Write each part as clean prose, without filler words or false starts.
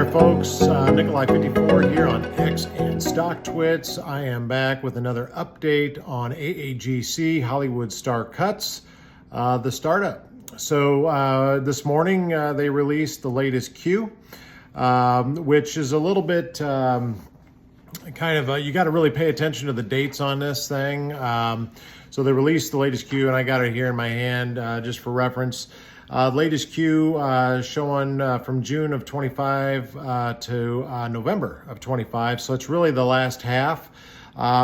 there, folks. Nikolai54 here on X and Stock Twits. I am back with another update on AAGC, Hollywood Star Cuts, the startup. So this morning they released the latest Q, which is a little bit you got to really pay attention to the dates on this thing. So they released the latest Q, and I got it here in my hand just for reference. Latest Q showing from June of 25 to November of 25. So it's really the last half.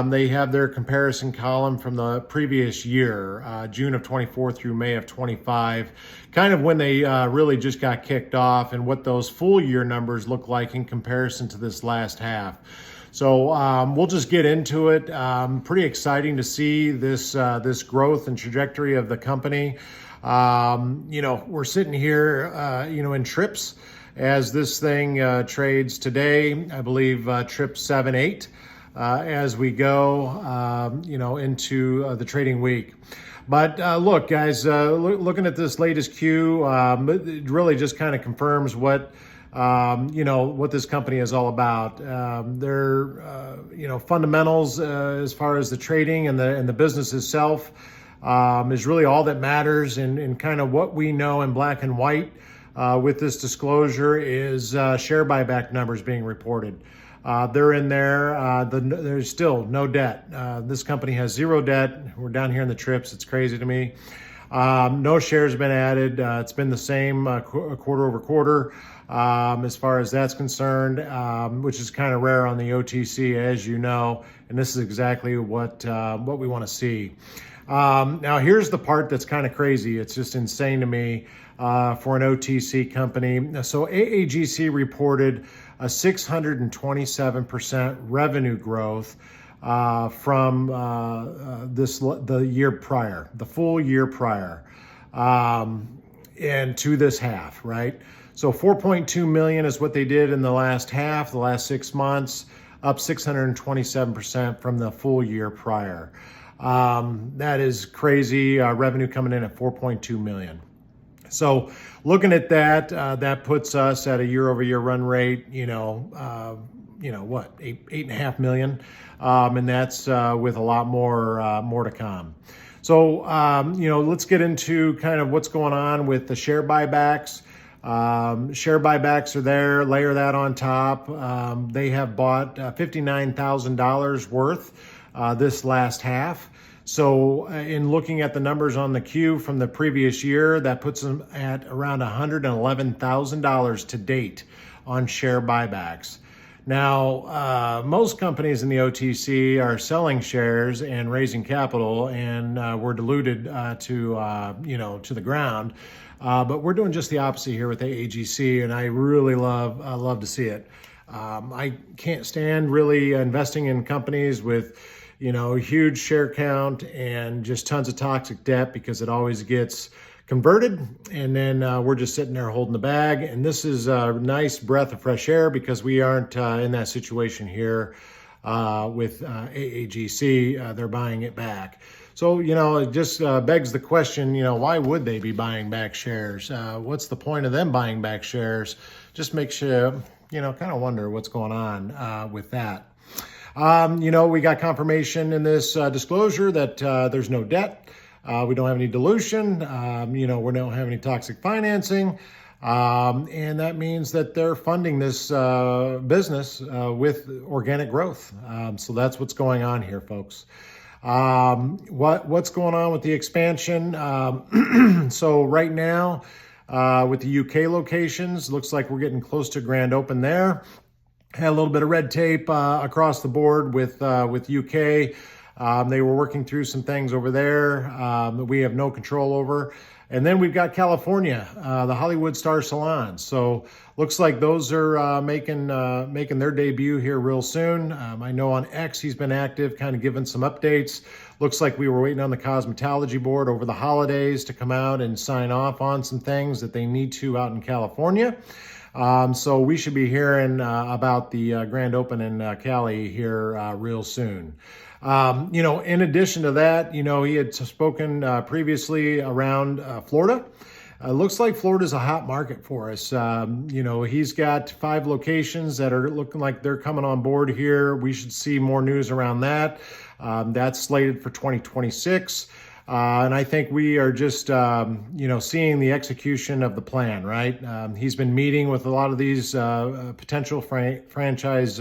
They have their comparison column from the previous year, June of 24 through May of 25, kind of when they really just got kicked off and what those full year numbers look like in comparison to this last half. So we'll just get into it. Pretty exciting to see this this growth and trajectory of the company. We're sitting here, in trips as this thing trades today. I believe trip 7-8 as we go, into the trading week. But look, guys, looking at this latest Q, it really just kind of confirms what what this company is all about. Their fundamentals as far as the trading and the business itself is really all that matters, and kind of what we know in black and white with this disclosure is share buyback numbers being reported. They're in there. There's still no debt. This company has zero debt. We're down here in the trips. It's crazy to me. No shares have been added. It's been the same quarter over quarter as far as that's concerned, which is kind of rare on the OTC, as you know, and this is exactly what we want to see. Now, here's the part that's kind of crazy. It's just insane to me for an OTC company. So AAGC reported a 627% revenue growth from the year prior, the full year prior, and to this half, right? So 4.2 million is what they did in the last half, the last 6 months, up 627% from the full year prior. That is crazy. Revenue coming in at 4.2 million. So looking at that, that puts us at a year-over-year run rate, 8.5 million, and that's with a lot more to come. So let's get into kind of what's going on with the share buybacks. Share buybacks are there. Layer that on top. They have bought $59,000 worth this last half. So in looking at the numbers on the Q from the previous year, that puts them at around $111,000 to date on share buybacks. Now, most companies in the OTC are selling shares and raising capital, and we're diluted to the ground. But we're doing just the opposite here with AAGC, and I really love to see it. I can't stand really investing in companies with huge share count and just tons of toxic debt, because it always gets converted, and then we're just sitting there holding the bag. And this is a nice breath of fresh air, because we aren't in that situation here with AAGC. They're buying it back. So, it just begs the question, why would they be buying back shares? What's the point of them buying back shares? Just makes you, kind of wonder what's going on with that. We got confirmation in this disclosure that there's no debt. We don't have any dilution. We don't have any toxic financing. And that means that they're funding this business with organic growth. So that's what's going on here, folks. What's going on with the expansion? So right now, with the UK locations, looks like we're getting close to grand open there. Had a little bit of red tape across the board with UK. They were working through some things over there that we have no control over. And then we've got California, the Hollywood Star Salons. So looks like those are making their debut here real soon. I know on X he's been active, kind of giving some updates. Looks like we were waiting on the cosmetology board over the holidays to come out and sign off on some things that they need to out in California. So we should be hearing about the grand open in Cali here real soon. In addition to that, he had spoken previously around Florida. looks like Florida's a hot market for us. He's got 5 locations that are looking like they're coming on board here. We should see more news around that. That's slated for 2026. And I think we are just, seeing the execution of the plan, right? He's been meeting with a lot of these potential franchisors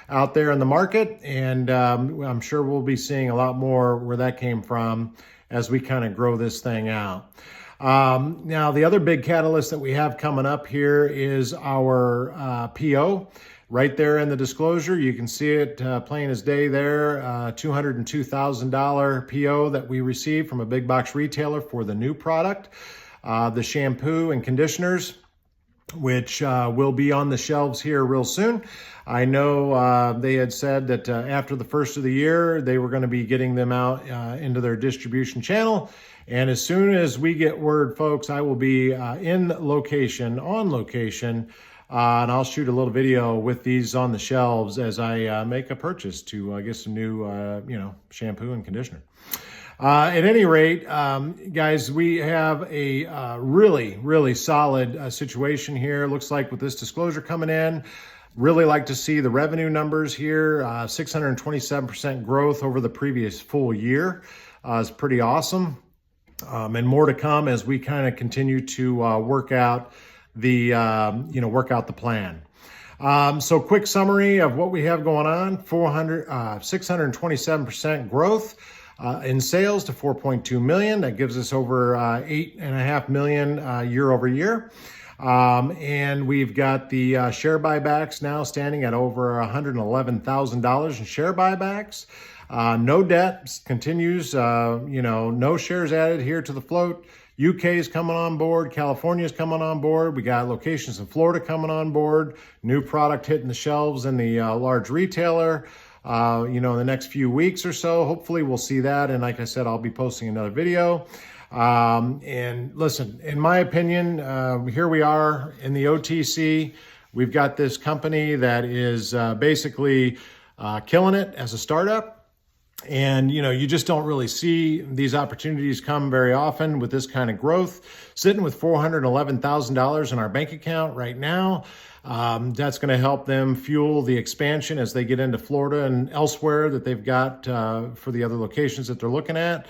out there in the market. And I'm sure we'll be seeing a lot more where that came from as we kind of grow this thing out. Now, the other big catalyst that we have coming up here is our PO. Right there in the disclosure, you can see it plain as day there, $202,000 PO that we received from a big box retailer for the new product, the shampoo and conditioners, which will be on the shelves here real soon. I know they had said that after the first of the year, they were going to be getting them out into their distribution channel. And as soon as we get word, folks, I will be on location, and I'll shoot a little video with these on the shelves as I make a purchase to get some new, shampoo and conditioner. At any rate, guys, we have a really, really solid situation here. Looks like with this disclosure coming in, really like to see the revenue numbers here. 627% growth over the previous full year is pretty awesome. And more to come as we kind of continue to work out the plan. So quick summary of what we have going on: 627% growth in sales to 4.2 million. That gives us over 8.5 million year over year. And we've got the share buybacks now standing at over $111,000 in share buybacks. No debt continues, no shares added here to the float. UK is coming on board. California is coming on board. We got locations in Florida coming on board. New product hitting the shelves in the large retailer, in the next few weeks or so. Hopefully we'll see that. And like I said, I'll be posting another video. And listen, in my opinion, here we are in the OTC. We've got this company that is basically killing it as a startup. And, you just don't really see these opportunities come very often with this kind of growth. Sitting with $411,000 in our bank account right now. That's going to help them fuel the expansion as they get into Florida and elsewhere that they've got for the other locations that they're looking at.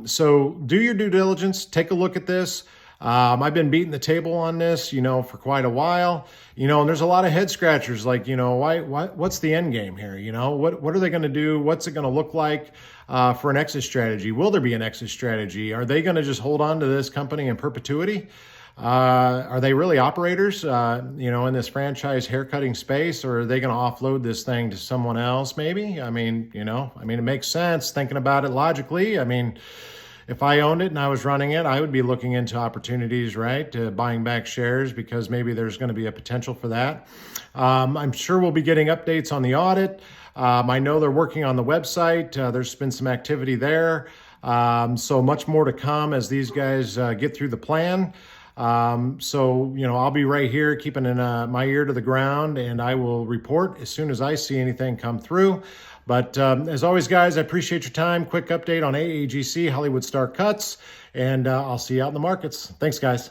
So do your due diligence. Take a look at this. I've been beating the table on this, for quite a while, and there's a lot of head scratchers like, what's the end game here? What are they going to do? What's it going to look like for an exit strategy? Will there be an exit strategy? Are they going to just hold on to this company in perpetuity? Are they really operators, in this franchise haircutting space, or are they going to offload this thing to someone else? Maybe. It makes sense thinking about it logically. If I owned it and I was running it, I would be looking into opportunities, right, to buying back shares, because maybe there's going to be a potential for that. I'm sure we'll be getting updates on the audit. I know they're working on the website. There's been some activity there. So much more to come as these guys get through the plan. I'll be right here keeping my ear to the ground, and I will report as soon as I see anything come through. But as always, guys, I appreciate your time. Quick update on AAGC, Hollywood Star Cuts, and I'll see you out in the markets. Thanks, guys.